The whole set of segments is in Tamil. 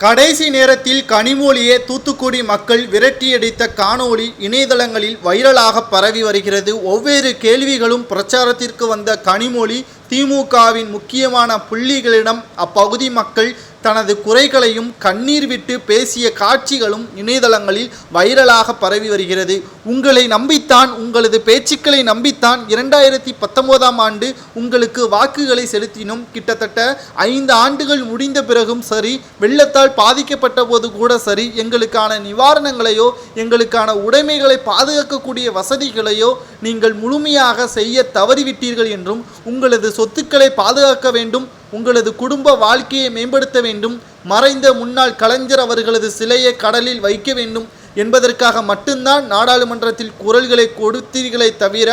கடைசி நேரத்தில் கனிமொழியை தூத்துக்குடி மக்கள் விரட்டியடித்த காணொளி இணையதளங்களில் வைரலாக பரவி வருகிறது. ஒவ்வொரு கேள்விகளும் பிரச்சாரத்திற்கு வந்த கனிமொழி திமுகவின் முக்கியமான புள்ளிகளிடம் அப்பகுதி மக்கள் தனது குறைகளையும் கண்ணீர் விட்டு பேசிய காட்சிகளும் இணையதளங்களில் வைரலாக பரவி வருகிறது. உங்களை நம்பித்தான், உங்களது பேச்சுக்களை நம்பித்தான் 2019ஆம் ஆண்டு உங்களுக்கு வாக்குகளை செலுத்தினோம். கிட்டத்தட்ட 5 ஆண்டுகள் முடிந்த பிறகும் சரி, வெள்ளத்தால் பாதிக்கப்பட்ட போது கூட சரி, எங்களுக்கான நிவாரணங்களையோ எங்களுக்கான உடைமைகளை பாதுகாக்கக்கூடிய வசதிகளையோ நீங்கள் முழுமையாக செய்ய தவறிவிட்டீர்கள் என்றும், உங்களது சொத்துக்களை பாதுகாக்க வேண்டும், உங்களது குடும்ப வாழ்க்கையை மேம்படுத்த வேண்டும், மறைந்த முன்னாள் கலைஞர் அவர்களது சிலையை கடலில் வைக்க வேண்டும் என்பதற்காக மட்டும்தான் நாடாளுமன்றத்தில் குரல்களை கொடுத்தீர்களே தவிர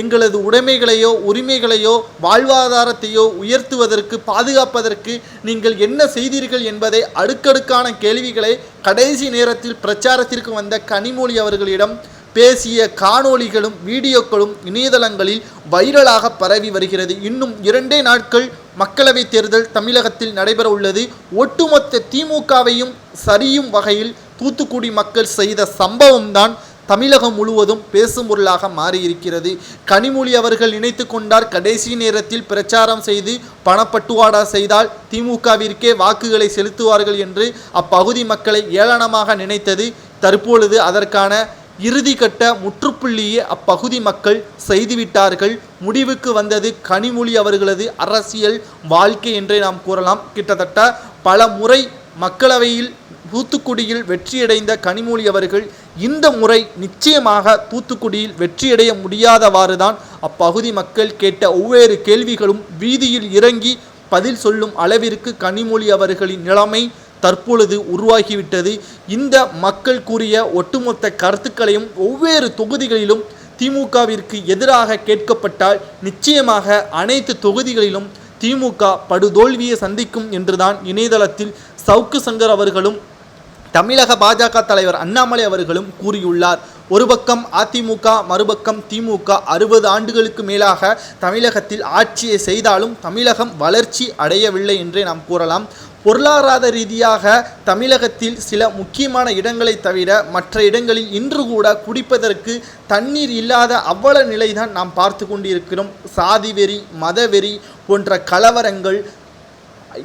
எங்களது உடைமைகளையோ உரிமைகளையோ வாழ்வாதாரத்தையோ உயர்த்துவதற்கு பாதுகாப்பதற்கு நீங்கள் என்ன செய்தீர்கள் என்பதை அடுக்கடுக்கான கேள்விகளை கடைசி நேரத்தில் பிரச்சாரத்திற்கு வந்த கனிமொழி அவர்களிடம் பேசிய காணொளிகளும் வீடியோக்களும் இணையதளங்களில் வைரலாக பரவி வருகிறது. இன்னும் 2 நாட்கள் மக்களவைத் தேர்தல் தமிழகத்தில் நடைபெற உள்ளது. ஒட்டுமொத்த திமுகவையும் சரியும் வகையில் தூத்துக்குடி மக்கள் செய்த சம்பவம்தான் தமிழகம் முழுவதும் பேசும் பொருளாக மாறியிருக்கிறது. கனிமொழி அவர்கள் நினைத்து கொண்டார், கடைசி நேரத்தில் பிரச்சாரம் செய்து பணப்பட்டுவாடா செய்தால் திமுகவிற்கே வாக்குகளை செலுத்துவார்கள் என்று அப்பகுதி மக்களை ஏளனமாக நினைத்தது. தற்பொழுது அதற்கான இறுதிக்கட்ட முற்றுப்புள்ளியே அப்பகுதி மக்கள் செய்துவிட்டார்கள். முடிவுக்கு வந்தது கனிமொழி அவர்களது அரசியல் வாழ்க்கை என்றே நாம் கூறலாம். கிட்டத்தட்ட பல முறை மக்களவையில் தூத்துக்குடியில் வெற்றியடைந்த கனிமொழி அவர்கள் இந்த முறை நிச்சயமாக தூத்துக்குடியில் வெற்றியடைய முடியாதவாறு தான் அப்பகுதி மக்கள் கேட்ட ஒவ்வொரு கேள்விகளும் வீதியில் இறங்கி பதில் சொல்லும் அளவிற்கு கனிமொழி அவர்களின் நிலைமை தற்பொழுது உருவாகிவிட்டது. இந்த மக்கள் கூறிய ஒட்டுமொத்த கருத்துக்களையும் ஒவ்வொரு தொகுதிகளிலும் திமுகவிற்கு எதிராக கேட்கப்பட்டால் நிச்சயமாக அனைத்து தொகுதிகளிலும் திமுக படுதோல்வியை சந்திக்கும் என்றுதான் இணையதளத்தில் சவுக்கு சங்கர் அவர்களும் தமிழக பாஜக தலைவர் அண்ணாமலை அவர்களும் கூறியுள்ளார். ஒரு பக்கம் அதிமுக, மறுபக்கம் திமுக 60 ஆண்டுகளுக்கு மேலாக தமிழகத்தில் ஆட்சியை செய்தாலும் தமிழகம் வளர்ச்சி அடையவில்லை என்றே நாம் கூறலாம். பொருளாதார ரீதியாக தமிழகத்தில் சில முக்கியமான இடங்களை தவிர மற்ற இடங்களில் இன்று கூட குடிப்பதற்கு தண்ணீர் இல்லாத அவ்வள நிலைதான் நாம் பார்த்து கொண்டிருக்கிறோம். சாதி வெறி, மதவெறி போன்ற கலவரங்கள்,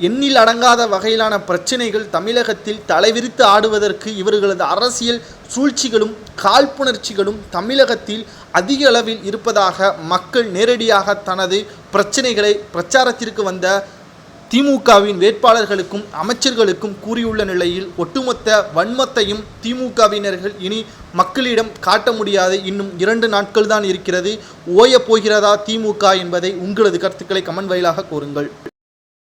எண்ணில் அடங்காத வகையிலான பிரச்சனைகள் தமிழகத்தில் தலைவிரித்து ஆடுவதற்கு இவர்களது அரசியல் சூழ்ச்சிகளும் காழ்ப்புணர்ச்சிகளும் தமிழகத்தில் அதிக அளவில் இருப்பதாக மக்கள் நேரடியாக தனது பிரச்சனைகளை பிரச்சாரத்திற்கு வந்த திமுகவின் வேட்பாளர்களுக்கும் அமைச்சர்களுக்கும் கூறியுள்ள நிலையில் ஒட்டுமொத்த வன்மத்தையும் திமுகவினர்கள் இனி மக்களிடம் காட்ட முடியாது. இன்னும் 2 நாட்கள் தான் இருக்கிறது. ஓய போகிறதா திமுக என்பதை உங்களது கருத்துக்களை கமெண்ட் வாயிலாக கூறுங்கள்.